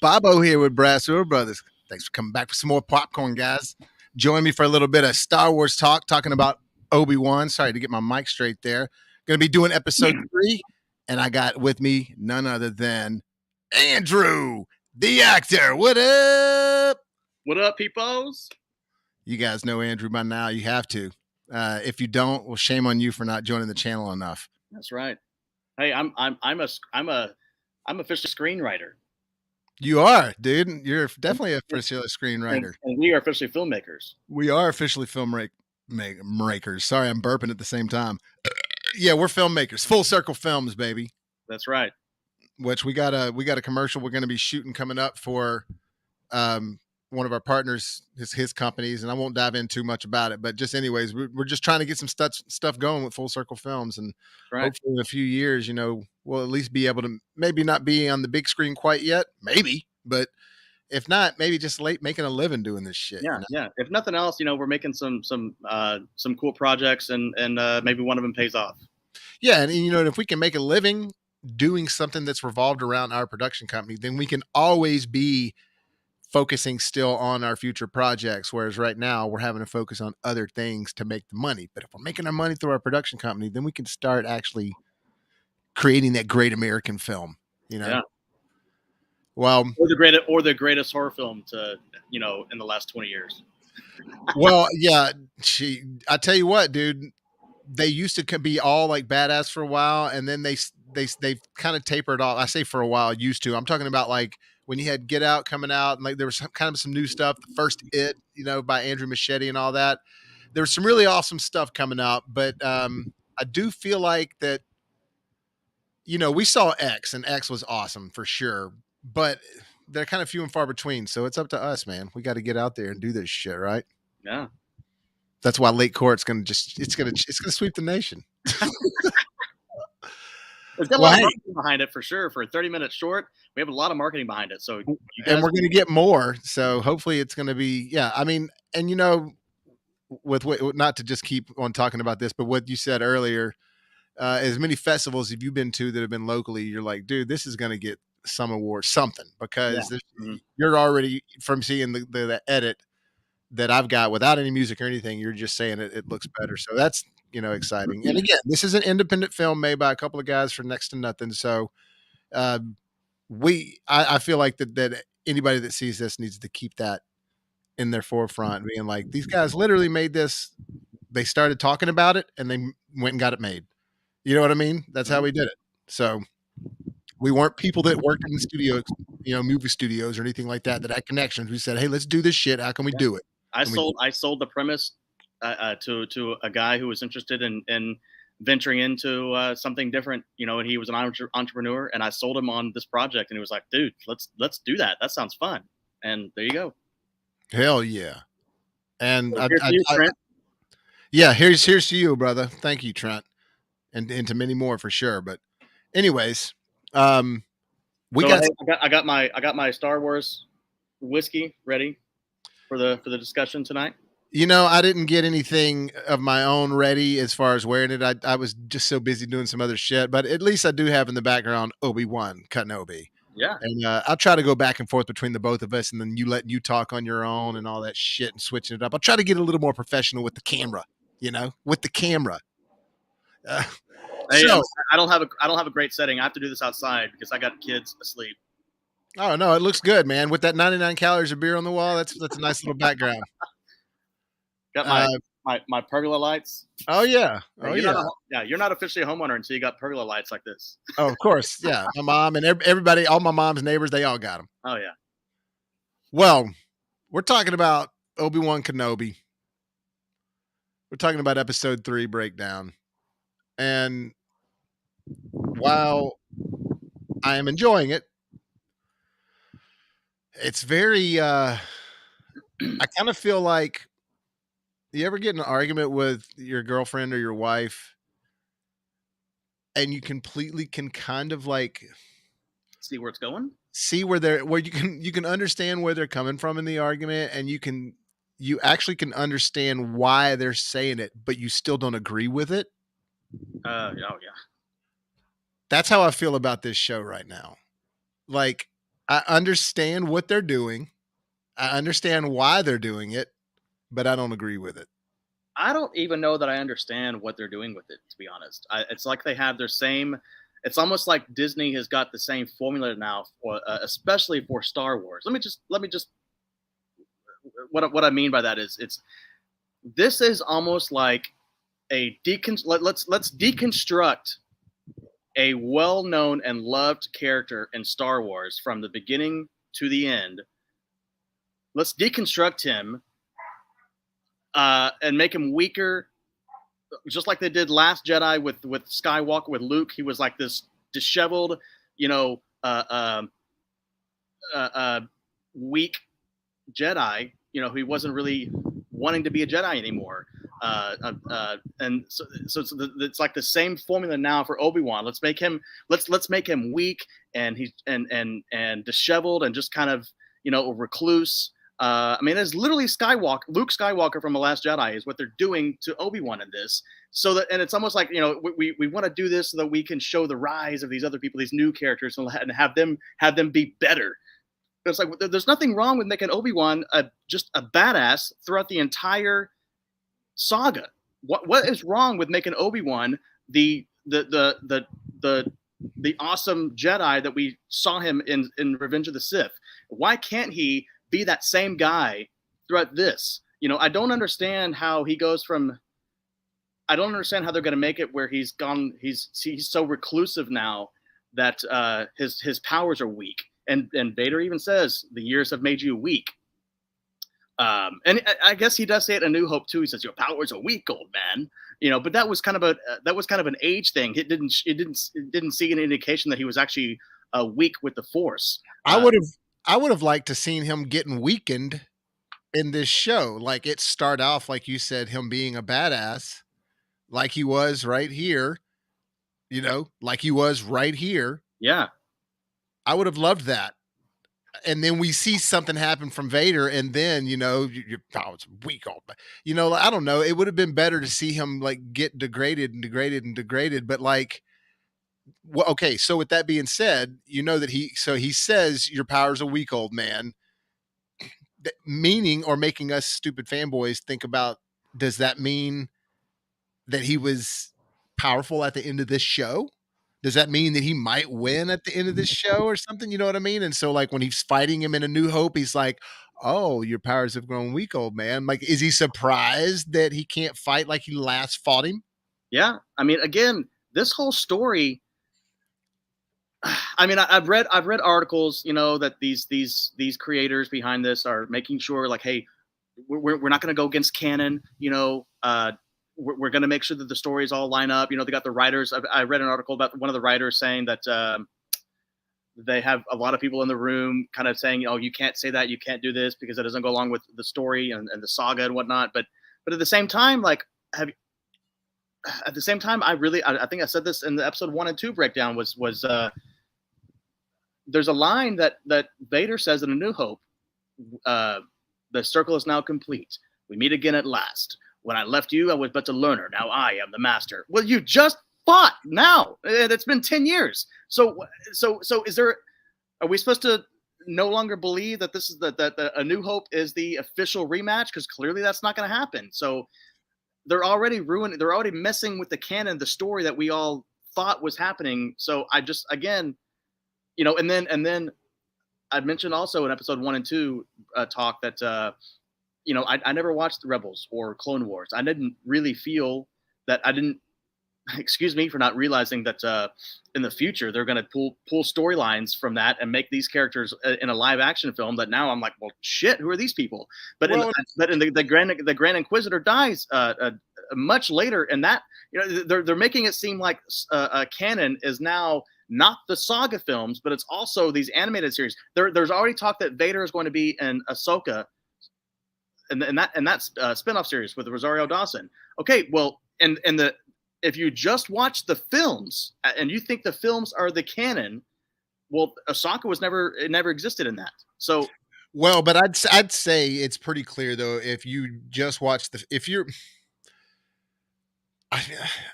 Bobo here with BrassReel Brothers. Thanks for coming back for some more popcorn, guys. Join me for a little bit of Star Wars talk, talking about Obi-Wan. Sorry to get my mic straight there. Going to be doing episode 3, and I got with me none other than Andrew, the actor. What up? What up, peepos? You guys know Andrew by now. You have to. If you don't, well, shame on you for not joining the channel enough. That's right. Hey, I'm officially screenwriter. You are, dude. You're definitely officially a screenwriter. And we are officially filmmakers. We are officially filmmakers. Sorry, I'm burping at the same time. Yeah, we're filmmakers. Full Circle Films, baby. That's right. Which we got a commercial we're going to be shooting coming up for one of our partners, his companies, and I won't dive in too much about it, but just anyways, we're just trying to get some stuff going with Full Circle Films, and hopefully in a few years, we'll at least be able to maybe not be on the big screen quite yet, maybe, but if not, maybe just making a living doing this shit. Yeah, yeah. If nothing else, we're making some cool projects, and maybe one of them pays off. Yeah, and if we can make a living doing something that's revolved around our production company, then we can always be focusing still on our future projects, whereas right now we're having to focus on other things to make the money. But if we're making our money through our production company, then we can start actually creating that great American film, Yeah. Well, or the greatest horror film to in the last 20 years. Well, yeah, I tell you what, dude, they used to be all like badass for a while, and then they've kind of tapered off. I say for a while, used to. I'm talking about like when you had Get Out coming out, and like there was kind of some new stuff. The first It, by Andrew Machete and all that. There was some really awesome stuff coming out, but I do feel like that. We saw X, and X was awesome for sure, but they're kind of few and far between. So it's up to us, man. We got to get out there and do this shit, right? Yeah. That's why Late Court's gonna sweep the nation. There's got a lot of marketing behind it for sure. For a 30-minute short, we have a lot of marketing behind it. So and we're gonna get more. So hopefully it's gonna be I mean, and with not to just keep on talking about this, but what you said earlier, as many festivals have you been to that have been locally, you're like, dude, this is gonna get some award, something, because you're already, from seeing the edit that I've got without any music or anything, you're just saying it looks better. So that's, exciting. And again, this is an independent film made by a couple of guys for next to nothing. So I feel like that anybody that sees this needs to keep that in their forefront, being like, these guys literally made this. They started talking about it and they went and got it made. You know what I mean? That's how we did it. So we weren't people that worked in the studio, movie studios or anything like that had connections. We said, hey, let's do this shit. How can we do it? I sold the premise to a guy who was interested in venturing into something different, and he was an entrepreneur, and I sold him on this project, and he was like, dude, let's do that. That sounds fun. And there you go. Hell yeah. And so Trent. Yeah, here's to you, brother. Thank you, Trent. And to many more for sure. But anyways, I got my Star Wars whiskey ready for the discussion tonight. I didn't get anything of my own ready as far as wearing it. I was just so busy doing some other shit, but at least I do have in the background Obi-Wan Kenobi. Yeah. And I'll try to go back and forth between the both of us, and then you talk on your own and all that shit and switching it up. I'll try to get a little more professional with the camera, with the camera. Hey, so I don't have a great setting. I have to do this outside because I got kids asleep. Oh no, it looks good, man. With that 99 calories of beer on the wall, that's a nice little background. Got my pergola lights. Oh yeah, you're not officially a homeowner until you got pergola lights like this. Oh, of course, yeah. My mom and everybody, all my mom's neighbors, they all got them. Oh yeah. Well, we're talking about Obi-Wan Kenobi. We're talking about episode 3 breakdown, and while I am enjoying it, it's very. I kind of feel like. You ever get in an argument with your girlfriend or your wife and you completely can kind of like see where it's going, see where you can understand where they're coming from in the argument, and you actually can understand why they're saying it, but you still don't agree with it. Oh yeah. That's how I feel about this show right now. Like, I understand what they're doing. I understand why they're doing it, but I don't agree with it. I don't even know that I understand what they're doing with it, to be honest. It's like they have their same. It's almost like Disney has got the same formula now, for, especially for Star Wars. Let me just what I mean by that is it's this is almost like let's deconstruct a well-known and loved character in Star Wars from the beginning to the end. Let's deconstruct him and make him weaker, just like they did Last Jedi with Skywalker with Luke. He was like this disheveled, you know, uh, weak Jedi. You know, he wasn't really wanting to be a Jedi anymore. And it's like the same formula now for Obi-Wan. Let's make him weak and he's and disheveled and just kind of a recluse. I mean, it's literally Luke Skywalker from The Last Jedi is what they're doing to Obi-Wan in this. So that, and it's almost like we want to do this so that we can show the rise of these other people, these new characters, and have them be better. It's like there's nothing wrong with making Obi-Wan just a badass throughout the entire saga. What is wrong with making Obi-Wan the awesome Jedi that we saw him in Revenge of the Sith? Why can't he be that same guy throughout this? I don't understand how he goes from. I don't understand how they're going to make it where he's gone. He's so reclusive now that his powers are weak. And Vader even says the years have made you weak. And I guess he does say it in A New Hope too. He says your powers are weak, old man. But that was kind of an age thing. It didn't see an indication that he was actually weak with the Force. I would have I would have liked to seen him getting weakened in this show. Like it start off like you said, him being a badass, like he was right here. Like he was right here. Yeah, I would have loved that. And then we see something happen from Vader, and then your power's weak. All, I don't know. It would have been better to see him like get degraded and degraded and degraded. But like, well, okay. So with that being said, that he says your power's a weak, old man, meaning or making us stupid fanboys think about, does that mean that he was powerful at the end of this show? Does that mean that he might win at the end of this show or something? You know what I mean? And so, like, when he's fighting him in A New Hope, he's like, "Oh, your powers have grown weak, old man." Like, is he surprised that he can't fight like he last fought him? yeah. I mean, again, this whole story. I mean, I've read articles, that these creators behind this are making sure, like, hey, we're not going to go against canon. We're going to make sure that the stories all line up. They got the writers. I read an article about one of the writers saying that they have a lot of people in the room kind of saying, oh, you can't say that, you can't do this because it doesn't go along with the story and the saga and whatnot. But at the same time, like, at the same time, I think I said this in the episode 1 and 2 breakdown was there's a line that Vader says in A New Hope. The circle is now complete. We meet again at last. When I left you, I was but a learner. Now I am the master. Well, you just fought now. It's been 10 years. So is there? Are we supposed to no longer believe that this is that A New Hope is the official rematch? Because clearly that's not going to happen. So they're already ruining. They're already messing with the canon, the story that we all thought was happening. So I just again, and then I mentioned also in episode 1 and 2 talk that I never watched Rebels or Clone Wars. I didn't really feel that I didn't. Excuse me for not realizing that in the future they're going to pull storylines from that and make these characters in a live action film. That now I'm like, well, shit, who are these people? But Well, in the Grand Inquisitor dies much later, and that they're making it seem like canon is now not the saga films, but it's also these animated series. There's already talk that Vader is going to be in Ahsoka, and that spinoff series with Rosario Dawson. Okay, well, and the if you just watch the films and you think the films are the canon, well, Ahsoka never existed in that. So, well, but I'd say it's pretty clear though if you just watch if you're. I,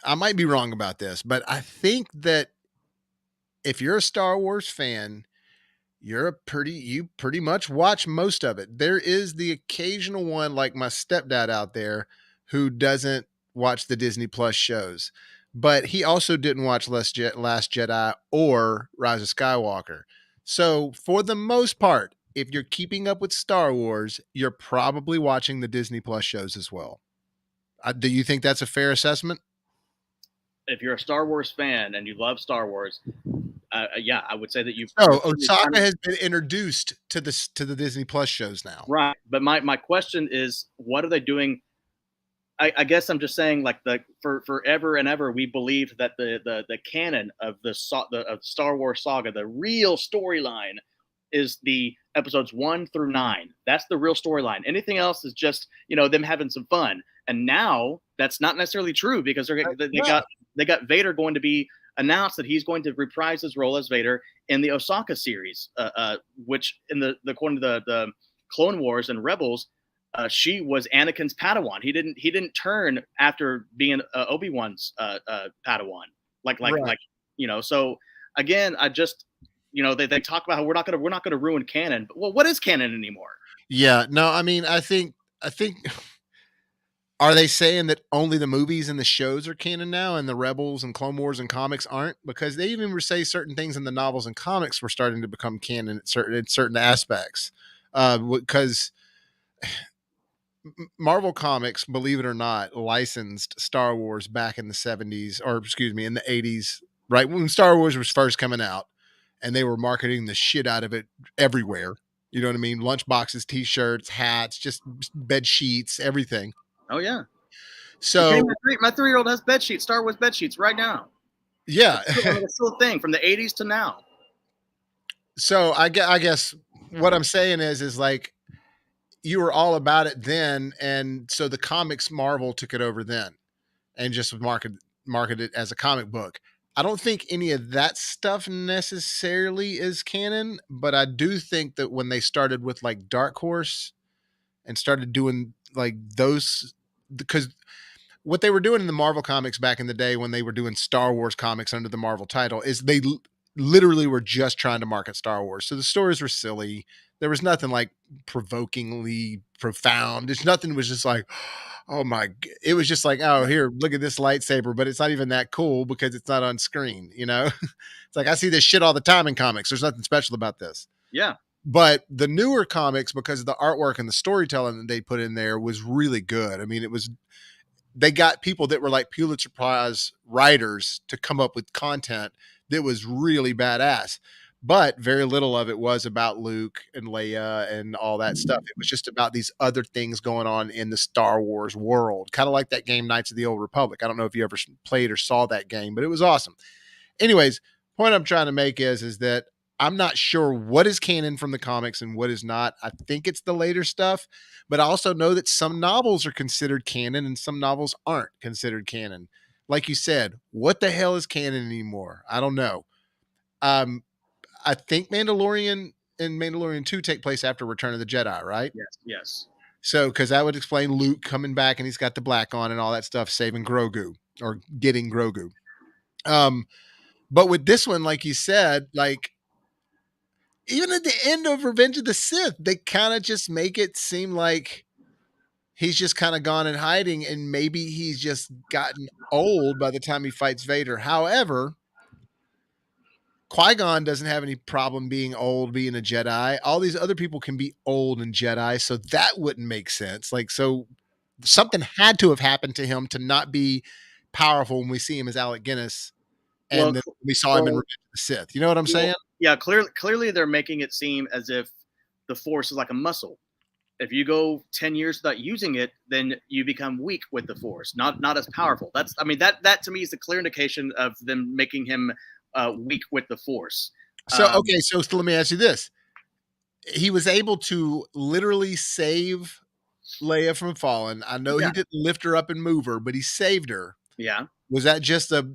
I might be wrong about this, but I think that if you're a Star Wars fan, you pretty much watch most of it. There is the occasional one like my stepdad out there who doesn't watch the Disney Plus shows, but he also didn't watch Last Jedi or Rise of Skywalker. So, for the most part, if you're keeping up with Star Wars, you're probably watching the Disney Plus shows as well. Do you think that's a fair assessment? If you're a Star Wars fan and you love Star Wars, yeah, I would say that you're So, certainly kind Osaka of has been introduced to the Disney Plus shows now. right. But my question is, what are they doing? I guess I'm just saying, like for forever and ever, we believed that the canon of of Star Wars saga, the real storyline, is the episodes 1 through 9. That's the real storyline. Anything else is just them having some fun. And now that's not necessarily true because No. they got Vader going to be announced that he's going to reprise his role as Vader in the Osaka series, which in the according to the Clone Wars and Rebels, she was Anakin's Padawan. He didn't turn after being Obi-Wan's Padawan. Right. So again, I just they talk about how we're not gonna ruin canon. But, well, what is canon anymore? Yeah, no, I mean, I think are they saying that only the movies and the shows are canon now and the Rebels and Clone Wars and comics aren't? Because they even say certain things in the novels and comics were starting to become canon in certain aspects. Because Marvel Comics, believe it or not, licensed Star Wars back in the 70s, or excuse me, in the 80s, right when Star Wars was first coming out, and they were marketing the shit out of it everywhere. You know what I mean? Lunch boxes, t-shirts, hats, just bed sheets, everything. Oh yeah. Okay, So my 3-year-old has bed sheets, Star Wars bed sheets right now. yeah, It's still a thing from the '80s to now. so I guess what I'm saying is like you were all about it then, and so the comics Marvel took it over then and just market it as a comic book. I don't think any of that stuff necessarily is canon, but I do think that when they started with like Dark Horse and started doing like those, because what they were doing in the Marvel comics back in the day when they were doing Star Wars comics under the Marvel title is they literally were just trying to market Star Wars. So the stories were silly. There was nothing like provokingly profound. There's nothing was just like, oh my, it was just like, oh, here, look at this lightsaber, but it's not even that cool because it's not on screen, you know? It's like, I see this shit all the time in comics. There's nothing special about this. Yeah. But the newer comics, because of the artwork and the storytelling that they put in there, was really good. I mean, they got people that were like Pulitzer Prize writers to come up with content that was really badass. But very little of it was about Luke and Leia and all that stuff. It was just about these other things going on in the Star Wars world, kind of like that game Knights of the Old Republic. I don't know if you ever played or saw that game, but it was awesome. Anyways, point I'm trying to make is that I'm not sure what is canon from the comics and what is not. I think it's the later stuff, but I also know that some novels are considered canon and some novels aren't considered canon. Like you said, what the hell is canon anymore? I don't know. Um, I think Mandalorian and Mandalorian 2 take place after Return of the Jedi, right? Yes. Yes. So, because that would explain Luke coming back and he's got the black on and all that stuff, saving Grogu or getting Grogu. Um, but with this one, like you said, like even at the end of Revenge of the Sith, they kind of just make it seem like he's just kind of gone in hiding and maybe he's just gotten old by the time he fights Vader. However, Qui-Gon doesn't have any problem being old, being a Jedi. All these other people can be old and Jedi, so that wouldn't make sense. Like, so something had to have happened to him to not be powerful when we see him as Alec Guinness Well, and then we saw him in well, Revenge of the Sith. You know what I'm well, saying? yeah. Clearly, they're making it seem as if the Force is like a muscle. If you go 10 years without using it, then you become weak with the Force, not as powerful. That to me is a clear indication of them making him weak with the Force. So, Um, okay, so let me ask you this. He was able to literally save Leia from falling. I know he yeah, didn't lift her up and move her, but he saved her. yeah. Was that just a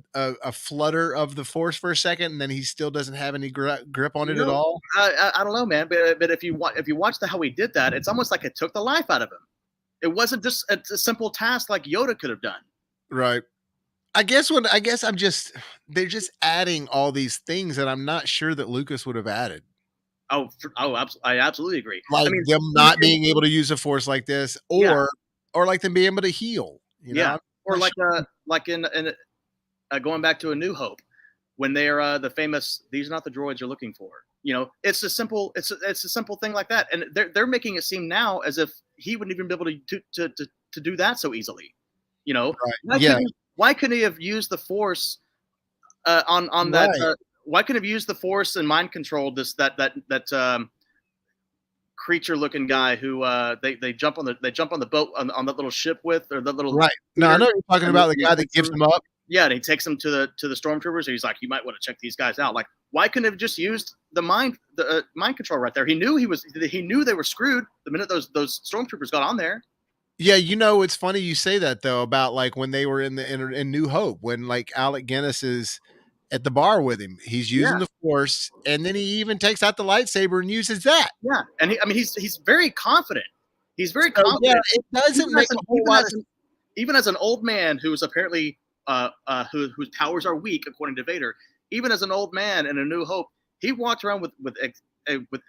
flutter of the Force for a second, and then he still doesn't have any grip on it at No, all? I don't know, man. But if you watch how he did that, it's almost like it took the life out of him. It wasn't just a simple task like Yoda could have done. Right. I guess I'm just they're just adding all these things that I'm not sure that Lucas would have added. I absolutely agree. I Like mean, them in, not in, being able to use a force like this, yeah, or like them being able to heal. You know, yeah, I'm or not sure. like in going back to A New Hope, when they're the famous "These are not the droids you're looking for." You know, it's a simple thing like that, and they're making it seem now as if he wouldn't even be able to do that so easily. You know, Right. why Yeah. couldn't why couldn't he have used the Force on that? Right. Why couldn't he have used the Force and mind controlled that creature looking guy who they jump on the boat on that little ship with, or that little Right. No, I theater, know what you're talking and about, the he guy that takes gives them. them up. Yeah, and he takes them to the stormtroopers. And he's like, you might want to check these guys out. Like, why couldn't have just used the mind control right there? He knew they were screwed the minute those stormtroopers got on there. Yeah, you know, it's funny you say that though about like when they were in New Hope, when like Alec Guinness is at the bar with him, he's using Yeah, the force, and then he even takes out the lightsaber and uses that. yeah, and I mean, he's very confident. He's very So yeah, confident, it doesn't make a whole lot of even as an old man who's apparently whose powers are weak according to Vader. Even as an old man in A New Hope, he walked around with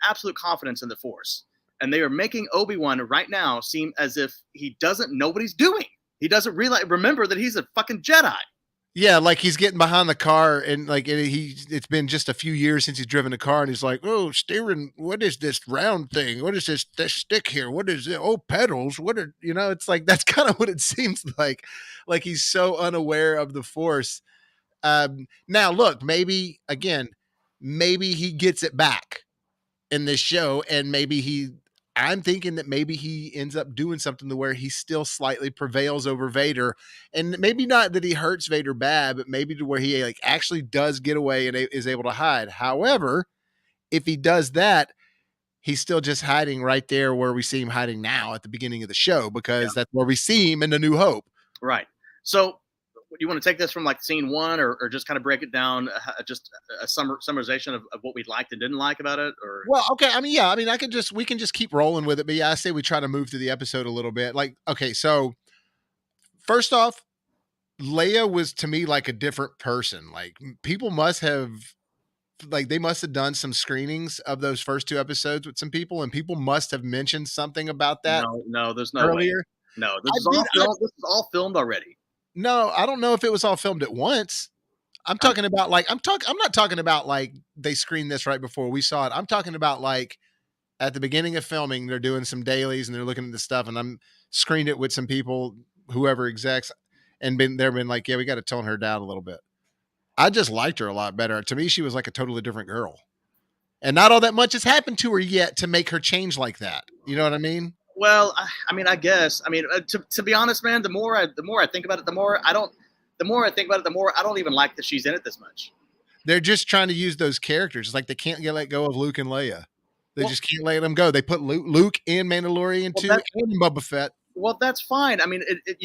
absolute confidence in the Force. And they are making Obi-Wan right now seem as if he doesn't know what he's doing. He doesn't remember that he's a fucking Jedi. yeah, like he's getting behind the car and like it's been just a few years since he's driven a car and he's like, "Oh, steering, what is this round thing? What is this stick here? What is it? Oh, pedals. What are, you know, it's like that's kind of what it seems like. Like he's so unaware of the force. Now look, maybe again, maybe he gets it back in this show, and maybe I'm thinking that maybe he ends up doing something to where he still slightly prevails over Vader, and maybe not that he hurts Vader bad, but maybe to where he like actually does get away and is able to hide. However, if he does that, he's still just hiding right there where we see him hiding now at the beginning of the show, Yeah, because that's where we see him in A New Hope. right. So, you want to take this from like scene one, or just kind of break it down, just a summarization of what we liked and didn't like about it, or Well, okay. I mean, yeah. I mean, we can just keep rolling with it. But yeah, I say we try to move through the episode a little bit. Like, okay, so first off, Leia was to me like a different person. Like people must have like they must have done some screenings of those first two episodes with some people, and people must have mentioned something about that no, no, there's no way. earlier. No, I did. This is all filmed already. No, I don't know if it was all filmed at once. I'm Um, talking about like I'm not talking about like they screened this right before we saw it. I'm talking about like at the beginning of filming, they're doing some dailies and they're looking at the stuff, and I'm screened it with some people, whoever execs, and been like, yeah, we got to tone her down a little bit. I just liked her a lot better. To me, she was like a totally different girl. And not all that much has happened to her yet to make her change like that. You know what I mean? well, I mean, I guess. I mean, to be honest, man, the more I think about it, the more I think about it, the more I don't even like that she's in it this much. They're just trying to use those characters. It's like they can't get let go of Luke and Leia. They Well, just can't let them go. They put Luke in Mandalorian well, 2 that and Boba Fett, well, that's fine. I mean, it is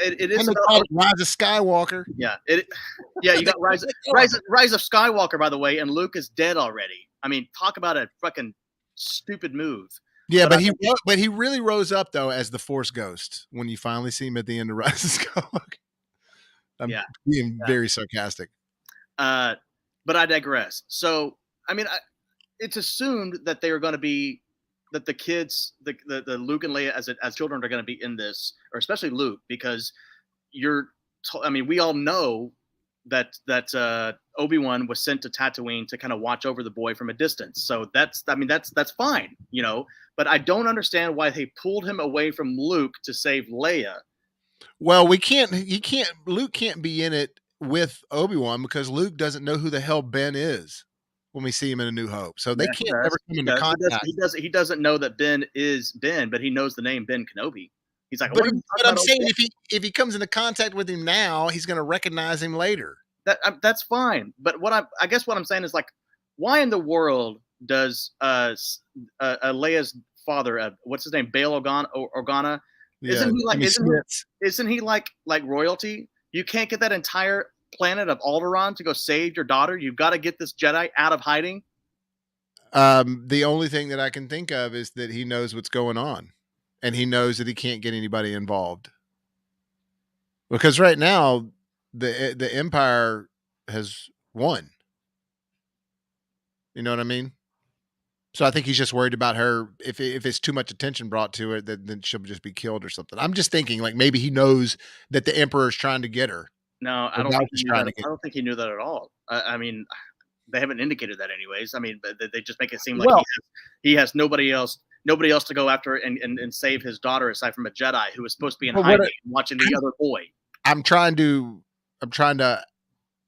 and they about call it Rise of Skywalker. yeah, yeah. You They got can't let go of her. Rise of Skywalker, by the way, and Luke is dead already. I mean, talk about a fucking stupid move. Yeah, But I, but he really rose up though as the Force Ghost when you finally see him at the end of Rise of Skywalker. I'm yeah, being yeah. very sarcastic. Uh, but I digress. So, I mean, it's assumed that they are going to be that the kids, the Luke and Leia as children are going to be in this, or especially Luke, because I mean, we all know that Obi-Wan was sent to Tatooine to kind of watch over the boy from a distance. So I mean, that's fine, you know. But I don't understand why they pulled him away from Luke to save Leia. Well, Luke can't be in it with Obi-Wan because Luke doesn't know who the hell Ben is when we see him in A New Hope. So they Yeah, he can't does. ever come He into does. contact. He doesn't know that Ben is Ben, but he knows the name Ben Kenobi. He's like, I But wonder if he's but talking I'm about saying Obi-Wan. if he comes into contact with him now, he's going to recognize him later. That's fine. But I guess what I'm saying is like, why in the world does Leia's father, what's his name, Bail Organa, Yeah, Jimmy Smits. isn't he like royalty? You can't get that entire planet of Alderaan to go save your daughter. You've got to get this Jedi out of hiding. The only thing that I can think of is that he knows what's going on, and he knows that he can't get anybody involved because right now the Empire has won. You know what I mean? So I think he's just worried about her. If it's too much attention brought to it, then she'll just be killed or something. I'm just thinking like maybe he knows that the emperor is trying to get her. No, I Or don't Valk think he is knew trying that. to get I her. don't think he knew that at all. I mean, they haven't indicated that anyways. I mean, but they just make it seem like Well, he has nobody else to go after and save his daughter aside from a Jedi who was supposed to be in but what hiding and watching the other boy. I'm trying to I'm trying to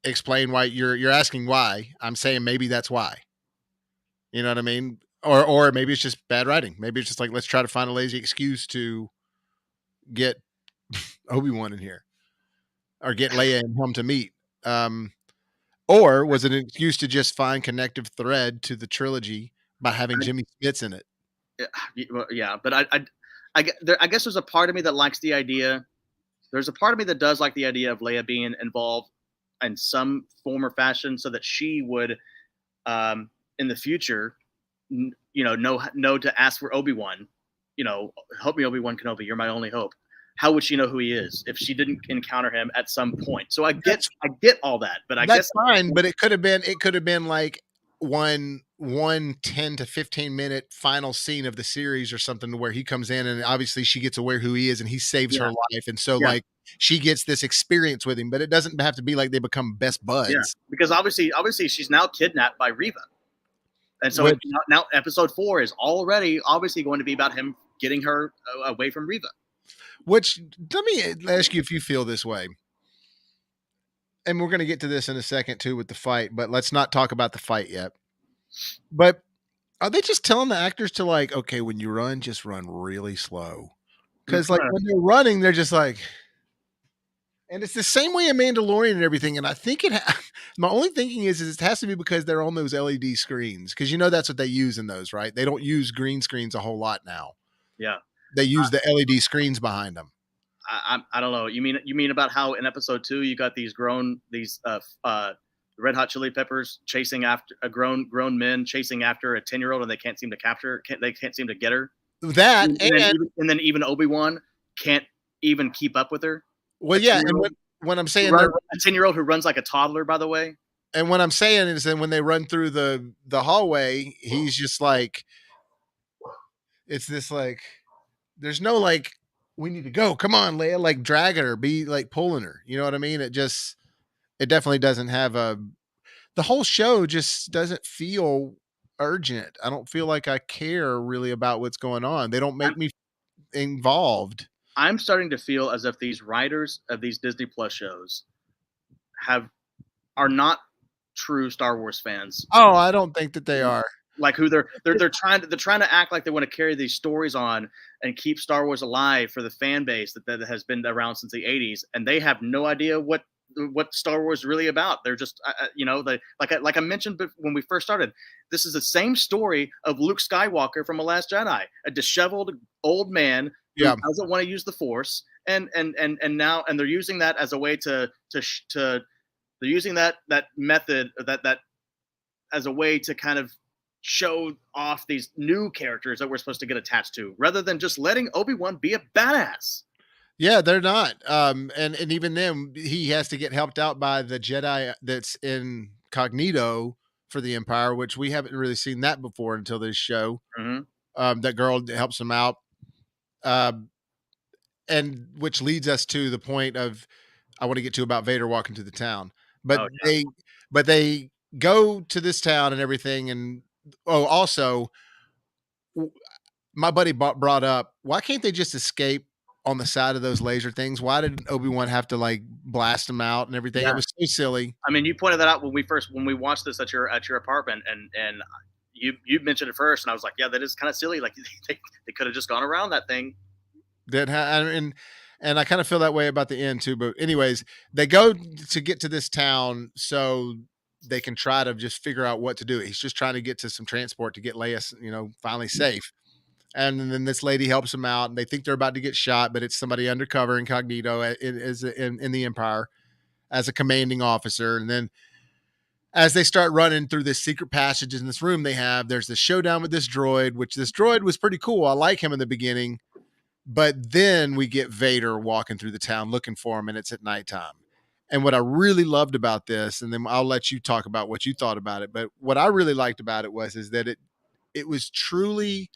explain why you're asking why. I'm saying maybe that's why. You know what I mean? Or maybe it's just bad writing. Maybe it's just like let's try to find a lazy excuse to get Obi-Wan in here or get Leia and him to meet. Um, or was it an excuse to just find connective thread to the trilogy by having I, Jimmy Smits in it? yeah, but I guess there's a part of me that likes the idea. There's a part of me that does like the idea of Leia being involved in some form or fashion, so that she would, in the future, know to ask for Obi-Wan. Help me, Obi-Wan Kenobi. You're my only hope. How would she know who he is if she didn't encounter him at some point? So That's I get all that, but I that's guess fine, but it could have been like one 10 to 15-minute final scene of the series or something where he comes in and obviously she gets aware who he is and he saves yeah, her life. And so yeah, like she gets this experience with him, but it doesn't have to be like they become best yeah, buds. because obviously she's now kidnapped by Reva, and so Which now episode 4 is already obviously going to be about him getting her away from Reva. which let me ask you if you feel this way. And we're going to get to this in a second too with the fight, but let's not talk about the fight yet. But are they just telling the actors to like, okay, when you run, just run really slow? Because like when they're running, they're just like, and it's the same way in Mandalorian and everything. And I think my only thinking is it has to be because they're on those LED screens. Because that's what they use in those, right? They don't use green screens a whole lot now. Yeah, They use the LED screens behind them. I don't know. You mean about how in episode 2 you got these Red Hot Chili Peppers chasing after a grown men chasing after a 10-year-old, and they can't seem to capture they can't seem to get her. That and And then even Obi-Wan can't even keep up with her. well, A yeah, 10-year and old when I'm saying they're a 10-year-old who runs like a toddler, by the way. and what I'm saying is that when they run through the hallway, he's just like it's this like there's no like we need to go. Come on, Leia, like dragging her, be like pulling her. You know what I mean? It definitely doesn't have a the whole show just doesn't feel urgent. I don't feel like I care really about what's going on. They don't I'm make me involved. I'm starting to feel as if these writers of these Disney Plus shows have are not true Star Wars fans. Oh, I don't think that they are. Like who they're trying to act like they want to carry these stories on and keep Star Wars alive for the fan base that has been around since the 80s, and they have no idea what Star Wars is really about. They're just they like I mentioned when we first started, this is the same story of Luke Skywalker from The Last Jedi, a disheveled old man who Yeah. doesn't want to use the Force, and now they're using that as a way to they're using that method that as a way to kind of show off these new characters that we're supposed to get attached to, rather than just letting Obi-Wan be a badass. Yeah, they're not. And even then, he has to get helped out by the Jedi that's incognito for the Empire, which we haven't really seen that before until this show. Mm-hmm. That girl helps him out, um, and which leads us to the point of I want to get to about Vader walking to the town. But Oh they go to this town and everything, and also my buddy brought up, why can't they just escape on the side of those laser things? Why did Obi-Wan have to like blast them out and everything? yeah. It was so silly. I mean, you pointed that out when we watched this at your apartment, and you mentioned it first, and I was like, yeah, that is kind of silly. Like they could have just gone around that thing. And I kind of feel that way about the end too. But anyways, they go to get to this town so they can try to just figure out what to do. He's just trying to get to some transport to get Leia, finally safe. And then this lady helps him out, and they think they're about to get shot, but it's somebody undercover incognito in the Empire as a commanding officer. And then as they start running through this secret passage in this room there's this showdown with this droid, which this droid was pretty cool. I like him in the beginning, but then we get Vader walking through the town looking for him, and it's at nighttime. And what I really loved about this, and then I'll let you talk about what you thought about it, but what I really liked about it is that it was truly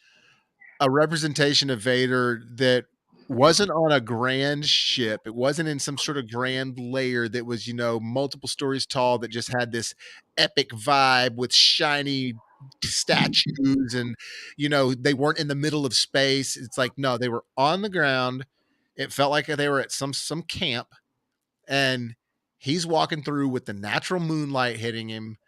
a representation of Vader that wasn't on a grand ship. It wasn't in some sort of grand layer that was, multiple stories tall that just had this epic vibe with shiny statues and they weren't in the middle of space. It's like no, they were on the ground. It felt like they were at some camp and he's walking through with the natural moonlight hitting him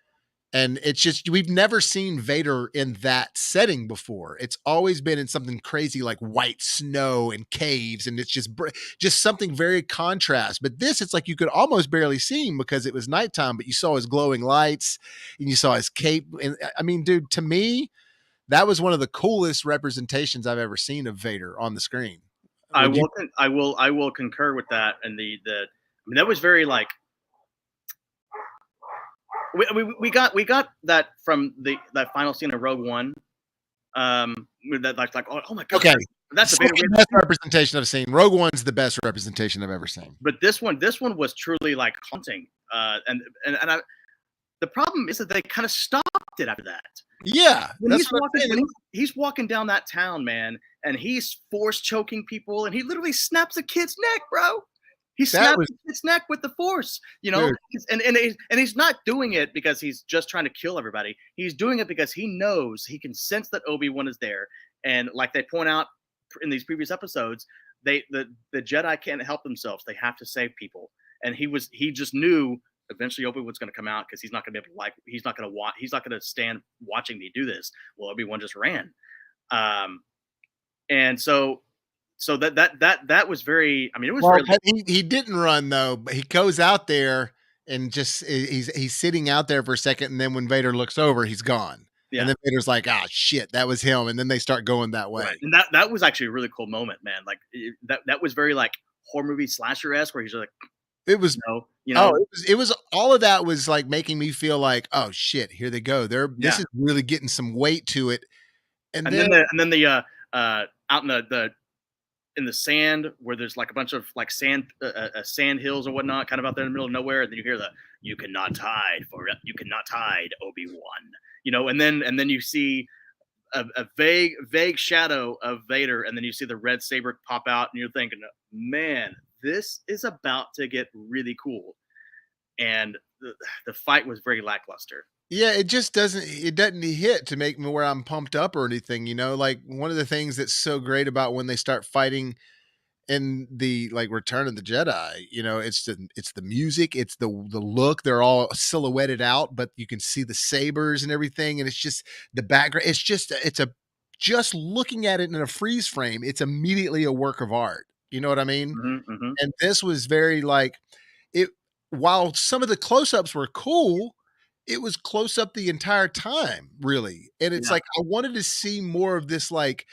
and it's just we've never seen Vader in that setting before. It's always been in something crazy like white snow and caves, and it's just something very contrast. But this, it's like you could almost barely see him because it was nighttime, but you saw his glowing lights and you saw his cape. And I mean, dude, to me, that was one of the coolest representations I've ever seen of Vader on the screen. I Would you? will I will concur with that. And the I mean that was very like we got that from that final scene of Rogue One. That like oh my god, Okay. that's a Second best representation I've seen. Rogue One's the best representation I've ever seen. But this one was truly like haunting. And the problem is that they kind of stopped it after that. Yeah, When he's walking down that town, man, and he's force choking people, and he literally snaps a kid's neck, bro. He snaps his neck with the force, dude. and he's not doing it because he's just trying to kill everybody. He's doing it because he knows he can sense that Obi-Wan is there, and like they point out in these previous episodes, the Jedi can't help themselves; they have to save people, and he just knew eventually Obi-Wan's going to come out because he's not going to be able to he's not going to watch, he's not going to stand watching me do this. Well, Obi-Wan just ran, and so that was very. I mean, it was well, very. he didn't run though. But he goes out there and just he's sitting out there for a second, and then when Vader looks over, he's gone. Yeah. And then Vader's like, "Ah, shit, that was him." And then they start going that way. Right. And that was actually a really cool moment, man. Like that was very like horror movie slasher esque, where he's like, it was. you know, Oh, it was all of that was like making me feel like, oh shit, here they go. This is really getting some weight to it. And then out in the sand where there's like a bunch of like sand hills or whatnot, kind of out there in the middle of nowhere, and then you hear you cannot hide Obi-Wan, and then you see a vague shadow of Vader, and then you see the red saber pop out, and you're thinking, man, this is about to get really cool. And the fight was very lackluster. Yeah, it just doesn't hit to make me where I'm pumped up or anything, like one of the things that's so great about when they start fighting in the like Return of the Jedi, it's the music, it's the look, they're all silhouetted out, but you can see the sabers and everything, and it's just the background. Just looking at it in a freeze frame, it's immediately a work of art. You know what I mean? Mm-hmm, mm-hmm. And this was very like it. While some of the close-ups were cool, it was close up the entire time, really. And it's like I wanted to see more of this like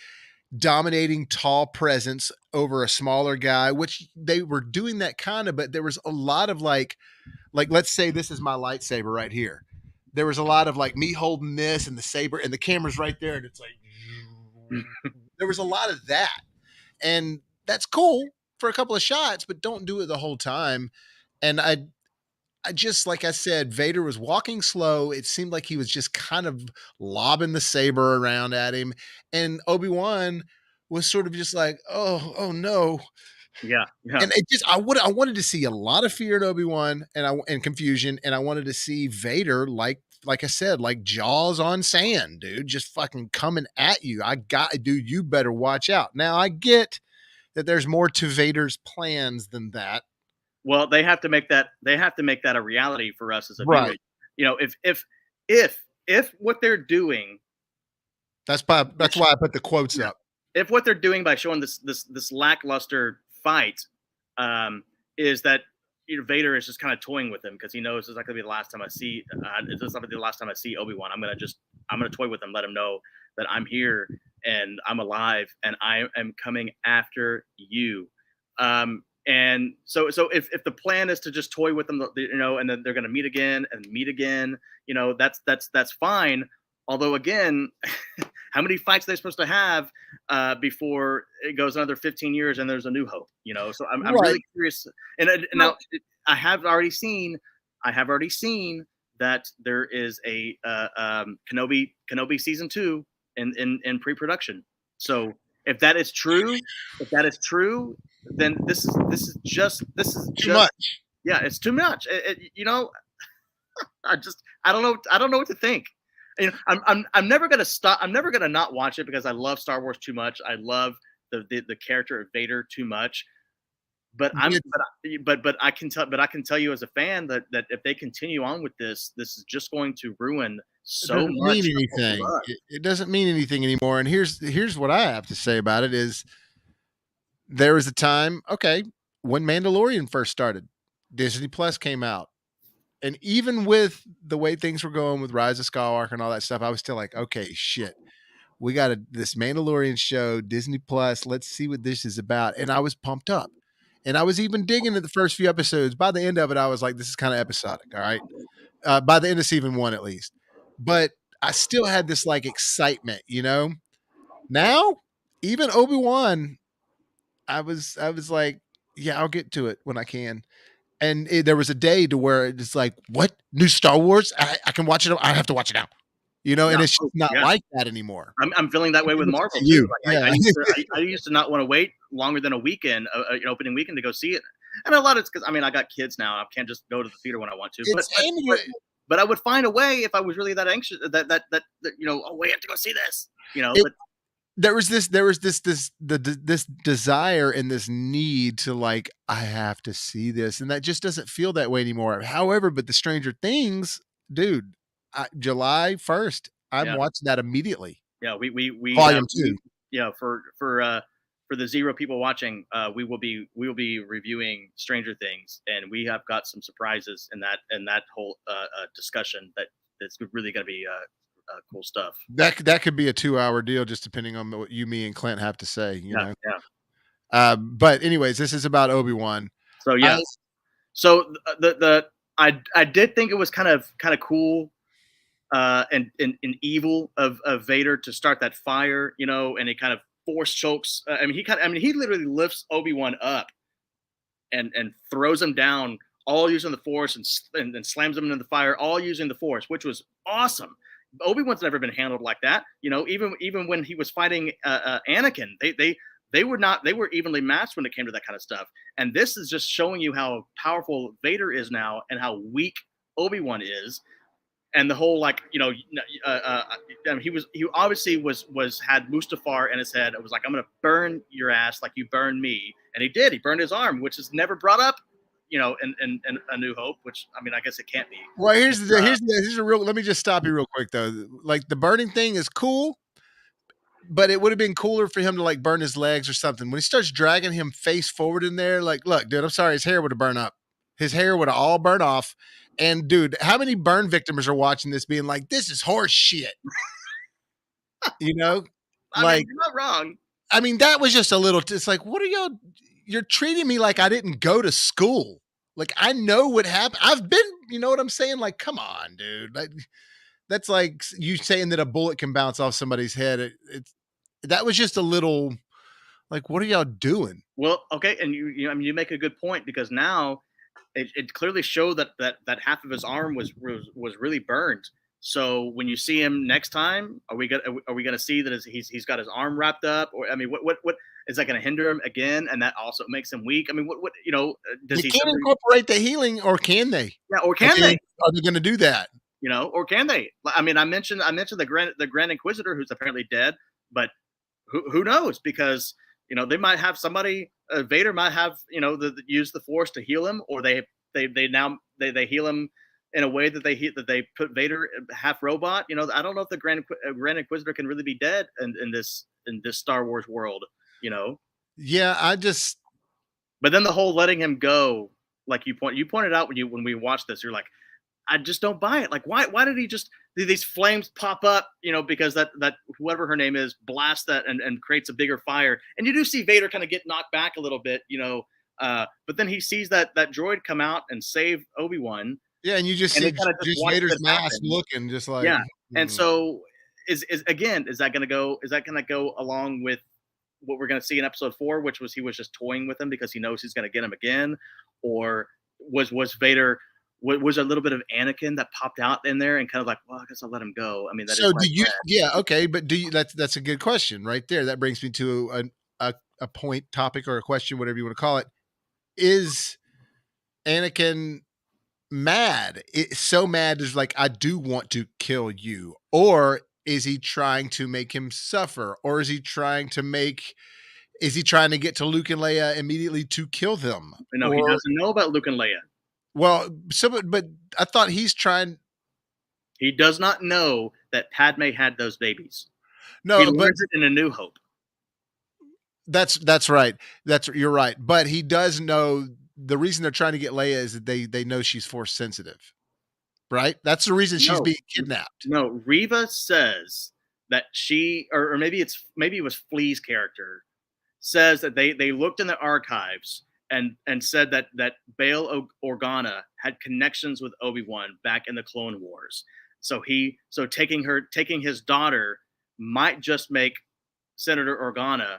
dominating tall presence over a smaller guy, which they were doing that kind of, but there was a lot of like let's say this is my lightsaber right here. There was a lot of like me holding this and the saber and the camera's right there and it's like there was a lot of that. And that's cool for a couple of shots, but don't do it the whole time. And I just, like I said, Vader was walking slow. It seemed like he was just kind of lobbing the saber around at him. And Obi-Wan was sort of just like, oh no. Yeah. And it just, I wanted to see a lot of fear in Obi-Wan and confusion. And I wanted to see Vader, like I said, like Jaws on sand, dude, just fucking coming at you. Dude, you better watch out. Now I get that there's more to Vader's plans than that. Well, they have to make that a reality for us as a right. viewer. If what they're doing, that's why I put the quotes up. If what they're doing by showing this lackluster fight is that Vader is just kind of toying with him because he knows it's not going to be the last time I see Obi-Wan. I'm gonna toy with him, let him know that I'm here and I'm alive and I am coming after you. And so if the plan is to just toy with them, and then they're going to meet again, that's fine. Although again, how many fights are they supposed to have before it goes another 15 years and there's a New Hope? So I'm really curious. And now I have already seen that there is a Kenobi season 2 in pre-production. So if that is true, if that is true, then Too much. yeah, it's too much. I don't know what to think. I'm never gonna stop. I'm never gonna not watch it because I love Star Wars too much. I love the character of Vader too much. But I'm It's, but I can tell you as a fan that if they continue on with this, this is just going to ruin it so doesn't mean much of what we anything. love. It doesn't mean anything anymore. And here's what I have to say about it is there was a time, okay, when Mandalorian first started, Disney Plus came out. And even with the way things were going with Rise of Skywalker and all that stuff, I was still like, okay, shit. We got this Mandalorian show, Disney Plus. Let's see what this is about. And I was pumped up. And I was even digging at the first few episodes. By the end of it, I was like, this is kind of episodic. All right. By the end of season one, at least. But I still had this like excitement, you know? Now, even Obi-Wan, I was like, yeah, I'll get to it when I can. And there was a day to where it's like, what new Star Wars? I can watch it. I have to watch it now, you know. Yeah, And it's just oh, not yeah. like that anymore. I'm feeling that way with Listen Marvel to too. you, Like yeah. I used to not want to wait longer than a weekend, opening weekend to go see it. And a lot of it's because I got kids now. I can't just go to the theater when I want to. It's and But I would find a way if I was really that anxious that oh, we have to go see this. it, But this desire and this need to like I have to see this, and that just doesn't feel that way anymore. However, but the Stranger Things, dude, July 1st, I'm yeah, watching that immediately. yeah, we have Volume two. for the zero people watching, we will be reviewing Stranger Things, and we have got some surprises in that whole discussion that's really going to be cool stuff. That could be a 2-hour deal, just depending on what you, me, and Clint have to say. You Yeah, know. yeah. But anyways, this is about Obi-Wan. So I yeah, so I did think it was kind of cool and evil of Vader to start that fire, and he kind of force chokes. He literally lifts Obi-Wan up and throws him down, all using the Force, and slams him into the fire, all using the Force, which was awesome. Obi-Wan's never been handled like that. Even when he was fighting Anakin, they were evenly matched when it came to that kind of stuff. And this is just showing you how powerful Vader is now and how weak Obi-Wan is. And the whole he obviously was had Mustafar in his head. It was like, I'm gonna burn your ass like you burned me, and he did. He burned his arm, which is never brought up, in A New Hope. Which I guess it can't be. Well, here's a real. Let me just stop you real quick though. Like the burning thing is cool, but it would have been cooler for him to like burn his legs or something. When he starts dragging him face forward in there, like, look, dude, I'm sorry, his hair would have burned up. His hair would have all burned off. And dude, how many burn victims are watching this being like, this is horse shit? You know? Like, You're not wrong. I mean, that was just a little, it's like, what are y'all, you're treating me like I didn't go to school. Like, I know what happened. I've been, you know what I'm saying? Like, come on, dude. Like, that's like you saying that a bullet can bounce off somebody's head. It's that was just a little like, what are y'all doing? Well, okay, and you make a good point because now it clearly showed that half of his arm was really burned. So when you see him next time, are we gonna see that he's got his arm wrapped up, or what is that gonna hinder him again? And that also makes him weak. What does They he can't suddenly, incorporate the healing, or can they? yeah, or can they? Are they going to do that? Or can they? I mentioned the Grand Inquisitor who's apparently dead, but who knows? Because they might have somebody. Vader might have use the Force to heal him, or they heal him in a way that they put Vader half robot. I don't know if the Grand Inquisitor can really be dead in this Star Wars world. Yeah, I just But then the whole letting him go, like you pointed out when we watched this, you're like, I just don't buy it. Like, why did he just these flames pop up? Because that whoever her name is blasts that and creates a bigger fire. And you do see Vader kind of get knocked back a little bit, but then he sees that droid come out and save Obi-Wan. yeah, and you just And see they kind of just just watch Vader's it mask happen. looking just like, Yeah. And mm. so is that gonna go along with what we're gonna see in episode 4, which was he was just toying with him because he knows he's gonna get him again, or was Vader was a little bit of Anakin that popped out in there and kind of like, well, I guess I'll let him go. I mean, that is So my do you friend. yeah, okay, but do you that's a good question right there. That brings me to a point, topic, or a question, whatever you wanna call it. Is Anakin mad? So mad is like, "I do want to kill you," or is he trying to make him suffer, or is he trying to get to Luke and Leia immediately to kill them? You know, he Or doesn't know about Luke and Leia. well, but I thought he's trying He does not know that Padme had those babies. He no, but learns it in A New Hope. that's right. You're right. But he does know the reason they're trying to get Leia is that they know she's force sensitive, right? That's the reason she's No, being kidnapped. no. Riva says that or maybe it was Flea's character says that they looked in the archives and said that Bail Organa had connections with Obi-Wan back in the Clone Wars. So taking his daughter might just make Senator Organa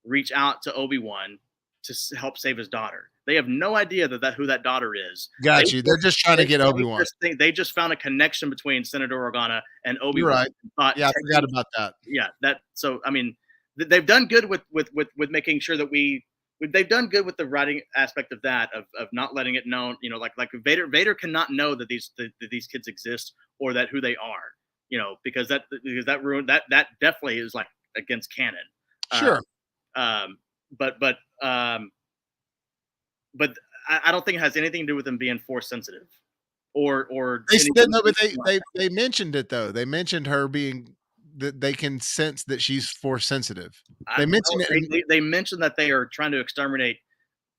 reach out to Obi-Wan to help save his daughter. They have no idea that who that daughter is. They Got you. They're just trying to get Obi-Wan. they just found a connection between Senator Organa and You're Obi-Wan. right. Yeah, I forgot about that. Yeah, that so I mean they've done good with making sure that they've done good with the writing aspect of that of not letting it known, like Vader cannot know that these kids exist or that who they are, because that ruined that definitely is like against canon. uh, Sure. um but but I don't think it has anything to do with them being force sensitive or They said anything no, but like they mentioned it though. They mentioned her being that they can sense that she's force sensitive. They well, mentioned it in they mentioned that they are trying to exterminate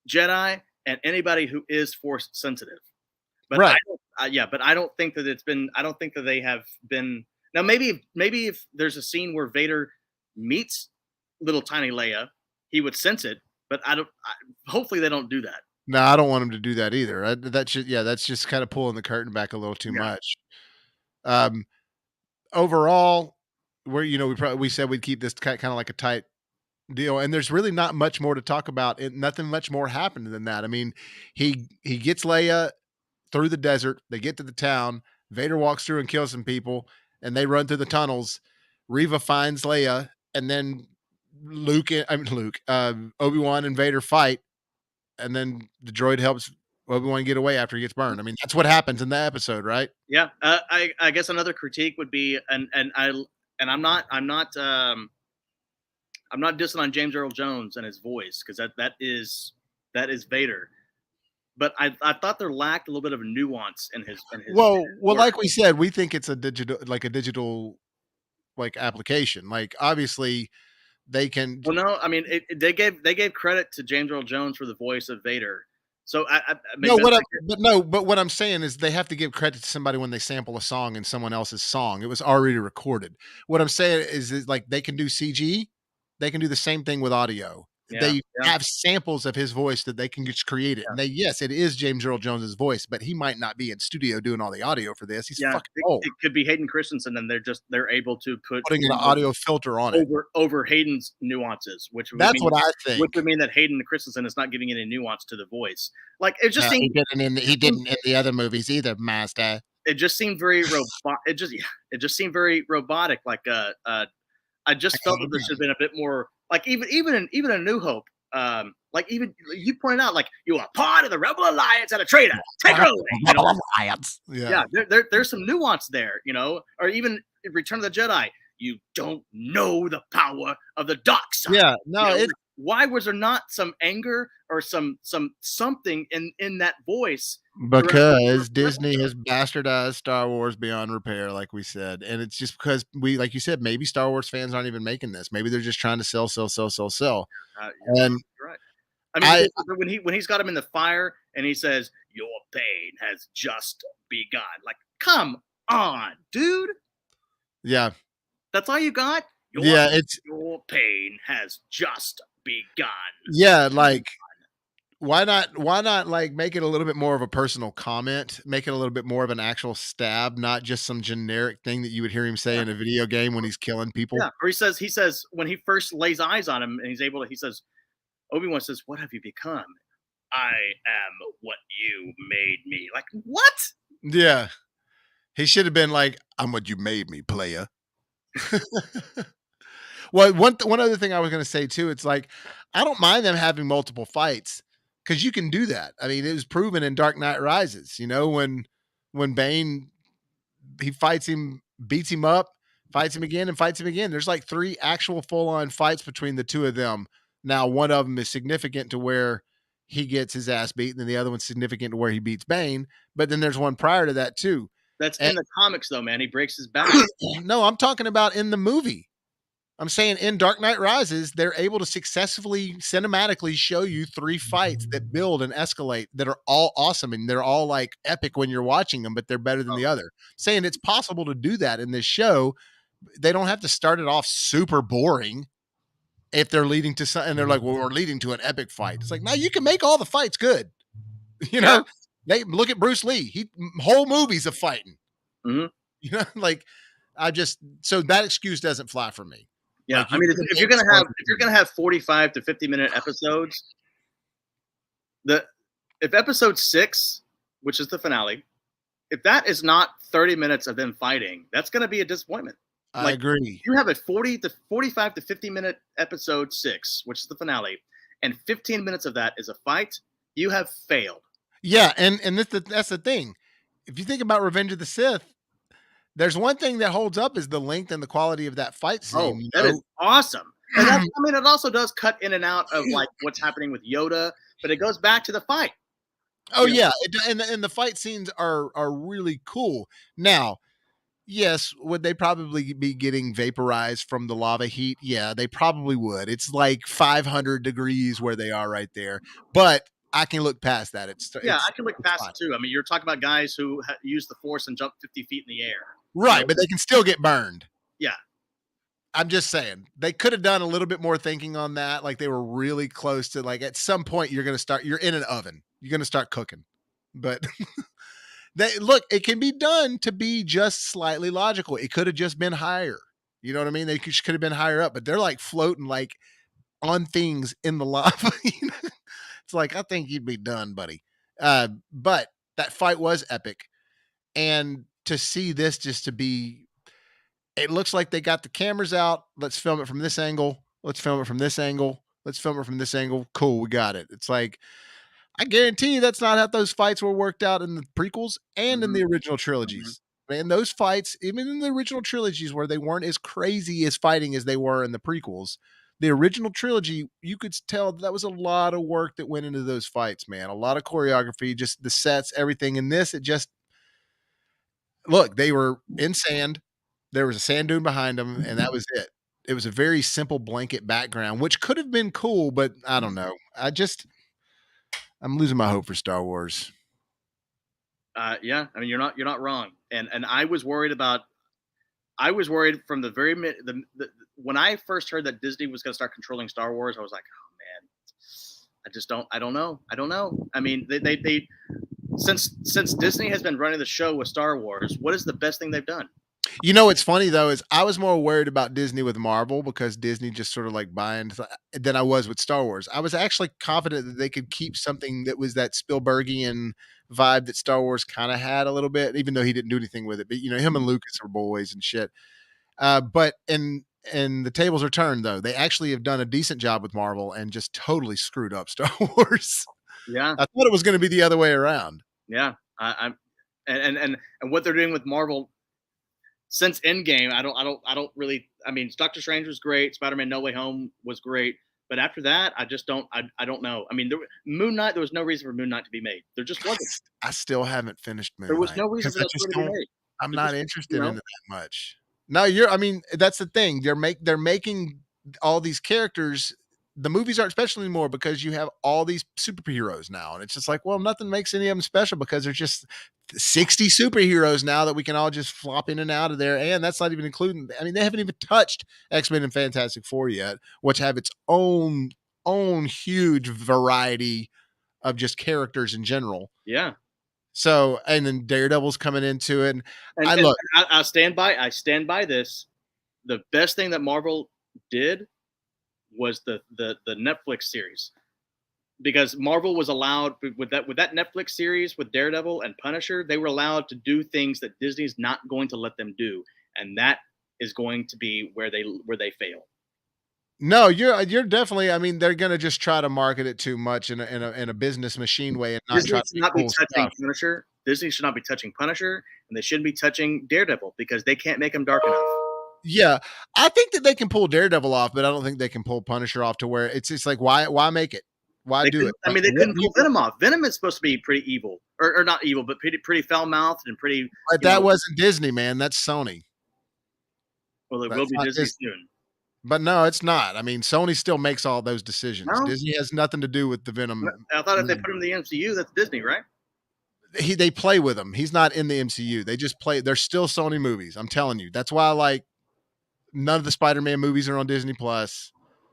Jedi and anybody who is force sensitive. But I right. don't, yeah, but I don't think that it's been. I don't think that they have been. Now, maybe if there's a scene where Vader meets little tiny Leia, he would sense it. But I don't. Hopefully, they don't do that. No, I don't want him to do that either. That should yeah, that's just kind of pulling the curtain back a little too Yeah, much. Um, overall, we said we'd keep this kind of like a tight deal, and there's really not much more to talk about. Nothing much more happened than that. I mean, he gets Leia through the desert. They get to the town. Vader walks through and kills some people, and they run through the tunnels. Reva finds Leia, and then Obi-Wan and Vader fight, and then the droid helps Obi-Wan get away after he gets burned. I mean, that's what happens in the episode, right? yeah. I guess another critique would be, and I'm not dissing on James Earl Jones and his voice because that is Vader. But I thought there lacked a little bit of nuance Well, work. like we said, we think it's a digital like application. Like obviously they can Well, no, I mean they gave credit to James Earl Jones for the voice of Vader. So no, maybe that's like but what I'm saying is they have to give credit to somebody when they sample a song in someone else's song. It was already recorded. What I'm saying is like they can do CG, they can do the same thing with audio. yeah, They yeah, have samples of his voice that they can just create it. yeah, And yes, it is James Earl Jones's voice, but he might not be in studio doing all the audio for this. He's yeah. fucking old. It could be Hayden Christensen, and they're able to put Putting an audio filter on it. over Hayden's nuances, That's what I which would think. mean that Hayden Christensen is not giving any nuance to the voice. Like it just Yeah, seemed he didn't in the other movies either, Master. it just seemed very robot. It just seemed very robotic. Like I just felt that there should have been a bit more, like even in New Hope, like even you pointed out, like you are part of the Rebel Alliance and a traitor. Take her away. Alliance. Yeah. Yeah, there's some nuance there, or even in Return of the Jedi, you don't know the power of the dark side. Yeah. No, Like, it's why was there not some anger or something in that voice throughout the because Disney episode? has bastardized Star Wars beyond repair, like we said. And it's just because like you said, maybe Star Wars fans aren't even making this. Maybe they're just trying to sell, sell, sell, sell, sell. And You're right. I mean, I, because when he's got him in the fire and he says, "Your pain has just begun." Like, come on, dude. yeah, That's all you got. yeah, it's, Your pain has just begun. yeah, like, why not like make it a little bit more of a personal comment, make it a little bit more of an actual stab, not just some generic thing that you would hear him say Yeah, in a video game when he's killing people. yeah. Or he says when he first lays eyes on him and he says Obi-Wan says, "What have you become?" I am what you made me. Like what? Yeah. He should have been like, "I'm what you made me, player." Well, one other thing I was gonna say too, it's like, I don't mind them having multiple fights because you can do that. I mean, it was proven in Dark Knight Rises, when Bane he fights him, beats him up, fights him again, and fights him again. There's like 3 actual full-on fights between the 2 of them. Now, one of them is significant to where he gets his ass beaten, and the other one's significant to where he beats Bane, but then there's one prior to that too. That's And in the comics though, man. He breaks his back. no, I'm talking about in the movie. I'm saying in Dark Knight Rises, they're able to successfully cinematically show you 3 fights that build and escalate that are all awesome, and they're all, like, epic when you're watching them, but they're better than the other. Saying it's possible to do that in this show. They don't have to start it off super boring if they're leading to some and they're like, "Well, we're leading to an epic fight." It's like, "No, you can make all the fights good." You Yeah. know? They look at Bruce Lee. He whole movies of fighting. Hmm. Like, I just so that excuse doesn't fly for me. Yeah. Like, I you mean, can if you're make gonna have fun. 45 to 50-minute episodes, the if episode 6, which is the finale, if that is not 30 minutes of them fighting, that's gonna be a disappointment. I Like agree. you have a 45 to 50-minute episode 6, which is the finale, and 15 minutes of that is a fight, you have failed. Yeah, and that's the thing. If you think about Revenge of the Sith, there's one thing that holds up is the length and the quality of that fight Oh, scene, that is awesome. And that's, I mean, it also does cut in and out of like what's happening with Yoda, but it goes back to the fight. Oh, You know, yeah, and the fight scenes are really cool. Now, yes, would they probably be getting vaporized from the lava heat? Yeah, they probably would. It's like 500 degrees where they are right there, but I can look past that. It's yeah, it's I can look it's past fine. it too. I mean, you're talking about guys who use the force and jump 50 feet in the air. You Right, know, but they can still get burned. yeah, I'm just saying they could have done a little bit more thinking on that. Like they were really close to like at some point you're in an oven. You're gonna start cooking. But they look, it can be done to be just slightly logical. It could have just been higher. You know what I mean? They could have been higher up, but they're like floating like on things in the lava. It's like I think you'd be done, buddy. But that fight was epic. And to see this just to be it looks like they got the cameras out. Let's film it from this angle. Let's film it from this angle. Let's film it from this angle. Cool, we got it. It's like I guarantee you that's not how those fights were worked out in the prequels and in hmm the original hmm trilogies. Man, those fights, even in the original trilogies where they weren't as crazy as fighting as they were in the prequels, the original trilogy, you could tell that was a lot of work that went into those fights, man. A lot of choreography, just the sets, everything. In this, it just look, they were in sand. There was a sand dune behind them, and that was it. It was a very simple blanket background, which could have been cool, but I don't know. I'm losing my hope for Star Wars. yeah. I mean, you're not wrong. And I was worried from the very when I first heard that Disney was going to start controlling Star Wars. I was like, oh man, I don't know. I don't know. I mean, they since Disney has been running the show with Star Wars, what is the best thing they've done? You know what's funny though is I was more worried about Disney with Marvel because Disney just sort of like buying than I was with Star Wars. I was actually confident that they could keep something that was that Spielbergian vibe that Star Wars kind of had a little bit, even though he didn't do anything with it. But him and Lucas are boys and shit. But and the tables are turned though. They actually have done a decent job with Marvel and just totally screwed up Star Wars. Yeah, I thought it was going to be the other way around. yeah. I'm and what they're doing with Marvel since Endgame, I don't really. I mean, Doctor Strange was great. Spider-Man: No Way Home was great. But after that, I just don't. I don't know. I mean, Moon Knight. There was no reason for Moon Knight to be made. There just wasn't. I still haven't finished There Moon was Knight no reason because for I that just story to be don't. made. I'm There not just, interested in it that much. No, I mean, that's the thing. They're making all these characters. The movies aren't special anymore because you have all these superheroes now, and it's just like, well, nothing makes any of them special because there's just 60 superheroes now that we can all just flop in and out of there, and that's not even including. I mean, they haven't even touched X-Men and Fantastic Four yet, which have its own huge variety of just characters in general. yeah. So, and then Daredevil's coming into it. And And I look, I stand by. I stand by this. The best thing that Marvel did was the Netflix series. because Marvel was allowed with that Netflix series with Daredevil and Punisher, they were allowed to do things that Disney's not going to let them do, and that is going to be where they fail. No, you're definitely, I mean, they're gonna just try to market it too much in a business machine way and not try Disney to should make not be cool touching stuff. Punisher. Disney should not be touching Punisher, and they shouldn't be touching Daredevil because they can't make him dark enough. Yeah, I think that they can pull Daredevil off, but I don't think they can pull Punisher off to where it's like, why make it? Why They do couldn't. it? I Like, mean, they what couldn't pull evil, Venom off. Venom is supposed to be pretty evil, or not evil, but pretty foul mouthed and pretty. but You that know, wasn't Disney, man, that's Sony. well, it will That's be not Disney Disney. soon. But no, it's not. I mean, Sony still makes all those decisions. No, Disney has nothing to do with the Venom. I thought if they No. put him in the MCU, that's Disney, right? They play with him. He's not in the MCU. They just play. They're still Sony movies. I'm telling you. That's why like none of the Spider-Man movies are on Disney Plus.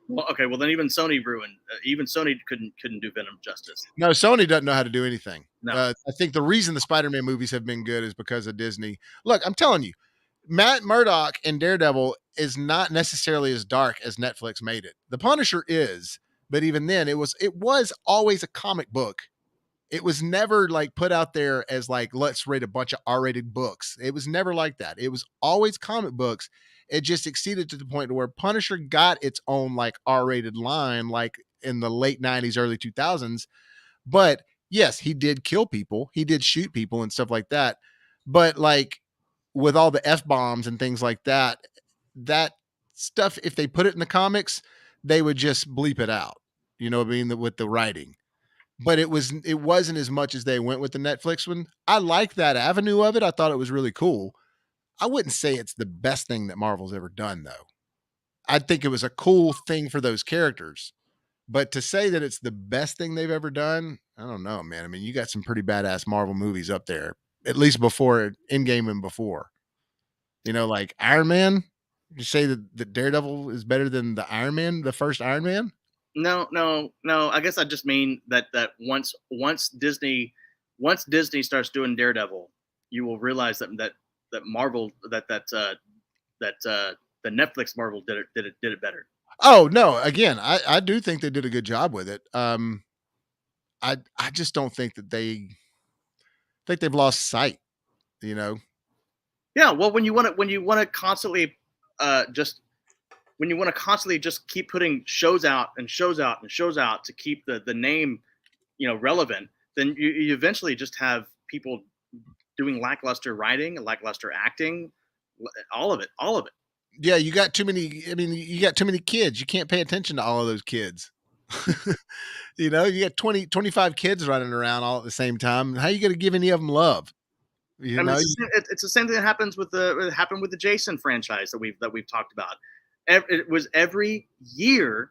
Well, okay. Well, then even Sony ruined. Even Sony couldn't do Venom justice. No, Sony doesn't know how to do anything. No. I think the reason the Spider-Man movies have been good is because of Disney. Look, I'm telling you, Matt Murdock and Daredevil is not necessarily as dark as Netflix made it. The Punisher is, but even then, it was always a comic book. It was never like put out there as like let's read a bunch of R-rated books. It was never like that. It was always comic books. It just exceeded to the point where Punisher got its own like R-rated line, like in the late '90s, early 2000s. But yes, he did kill people. He did shoot people and stuff like that. But like with all the F bombs and things like that, that stuff, if they put it in the comics, they would just bleep it out. You know what I mean? With the writing. But it wasn't as much as they went with the Netflix one. I like that avenue of it. I thought it was really cool. I wouldn't say it's the best thing that Marvel's ever done, though. I think it was a cool thing for those characters. But to say that it's the best thing they've ever done, I don't know, man. I mean, you got some pretty badass Marvel movies up there, at least before Endgame and before. Like Iron Man. You say that Daredevil is better than the Iron Man, the first Iron Man? No, no, no. I guess I just mean that once Disney starts doing Daredevil, you will realize that Marvel that the Netflix Marvel did it better. Oh no! Again, I do think they did a good job with it. I just don't think that think they've lost sight. You know, Yeah. Well, when you want to constantly just when you want to constantly just keep putting shows out and shows out and shows out to keep the name relevant, then you eventually just have people doing lackluster writing, lackluster acting, all of it, all of it. yeah, you got too many. I mean, you got too many kids. You can't pay attention to all of those kids. You got 20, 25 kids running around all at the same time. How you going to give any of them love? You I mean, know, it's the same thing that happens with it happened with the Jason franchise that we've talked about. It was every year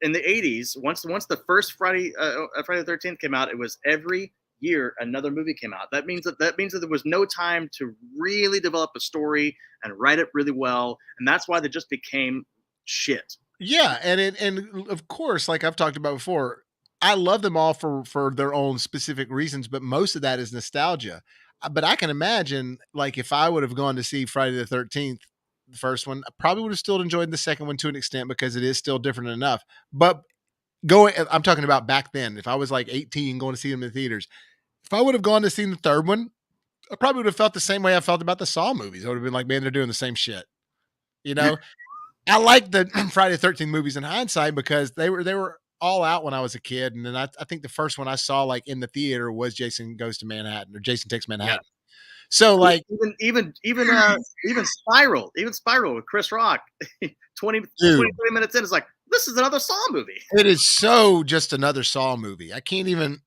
in the '80s. Once the first Friday the 13th came out, it was every year another movie came out. That means that there was no time to really develop a story and write it really well, and that's why they just became shit. yeah, and of course, like I've talked about before, I love them all for their own specific reasons, but most of that is nostalgia. But I can imagine, like, if I would have gone to see Friday the 13th, the first one, I probably would have still enjoyed the second one to an extent because it is still different enough. But I'm talking about back then. If I was like 18 going to see them in the theaters, if I would have gone to see the third one, I probably would have felt the same way I felt about the Saw movies. I would have been like, man, they're doing the same shit. You know, I like the Friday the 13th movies in hindsight because they were all out when I was a kid, and then I think the first one I saw like in the theater was Jason Goes to Manhattan or Jason Takes Yeah. Manhattan. So like, Even Spiral with Chris Rock, 20 dude, 30 minutes in, it's like this is another Saw movie. it is so just another Saw movie. I can't even.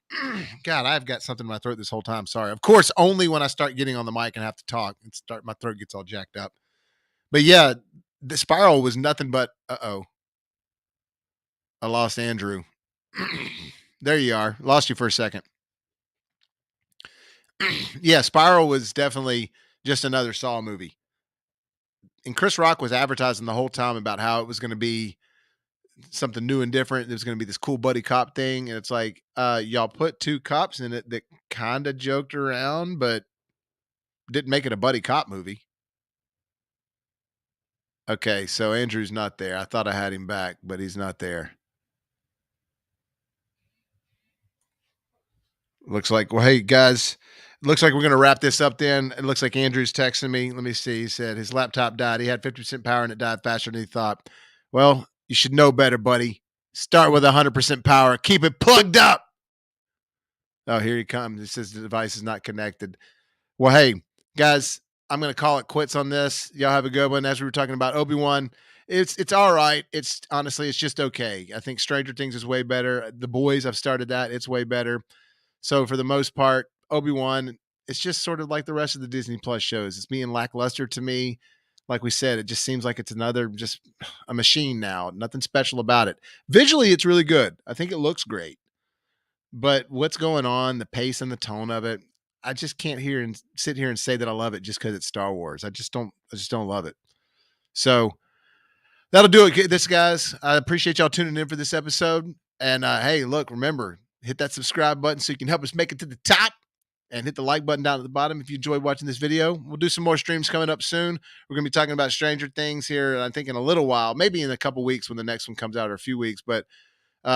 God, I've got something in my throat this whole time. Sorry. Of course, only when I start getting on the mic and have to talk and my throat gets all jacked up. But yeah, the Spiral was nothing but I lost Andrew. There you are. Lost you for a second. Yeah, Spiral was definitely just another Saw movie. And Chris Rock was advertising the whole time about how it was going to be something new and different. It was going to be this cool buddy cop thing. And it's like, y'all put two cops in it that kind of joked around, but didn't make it a buddy cop movie. Okay, so Andrew's not there. I thought I had him back, but he's not there. Looks like, well, hey guys, looks like we're gonna wrap this up then. It looks like Andrew's texting me. Let me see. He said his laptop died. He had 50% power and it died faster than he thought. Well, you should know better, buddy. Start with 100% power. Keep it plugged up. Oh, here he comes. He says the device is not connected. Well, hey, guys, I'm gonna call it quits on this. Y'all have a good one. As we were talking about Obi-Wan, it's all right. It's honestly, it's just okay. I think Stranger Things is way better. The Boys, I've started that. It's way better. So for the most part, Obi-Wan, it's just sort of like the rest of the Disney Plus shows. It's being lackluster to me. Like we said, it just seems like it's another just a machine now. Nothing special about it. Visually, it's really good. I think it looks great. But what's going on, the pace and the tone of it, I just can't hear and sit here and say that I love it just because it's Star Wars. I just don't love it. So that'll do it, this guys. I appreciate y'all tuning in for this episode. And hey, look, remember, hit that subscribe button so you can help us make it to the top, and hit the like button down at the bottom if you enjoyed watching this video. We'll do some more streams coming up soon. We're going to be talking about Stranger Things here, I think, in a little while, maybe in a couple weeks when the next one comes out, or a few weeks. But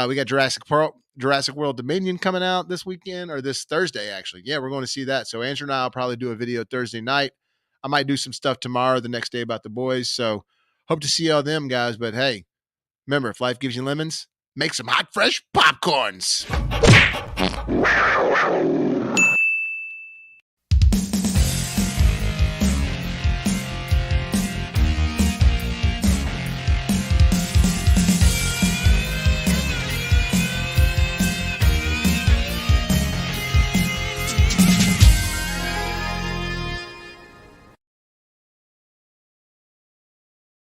we got Jurassic World Dominion coming out this weekend, or this Thursday, actually. Yeah, we're going to see that. So Andrew and I will probably do a video Thursday night. I might do some stuff tomorrow, the next day, about the boys. So hope to see all them guys. But hey, remember, if life gives you lemons, make some hot, fresh popcorns.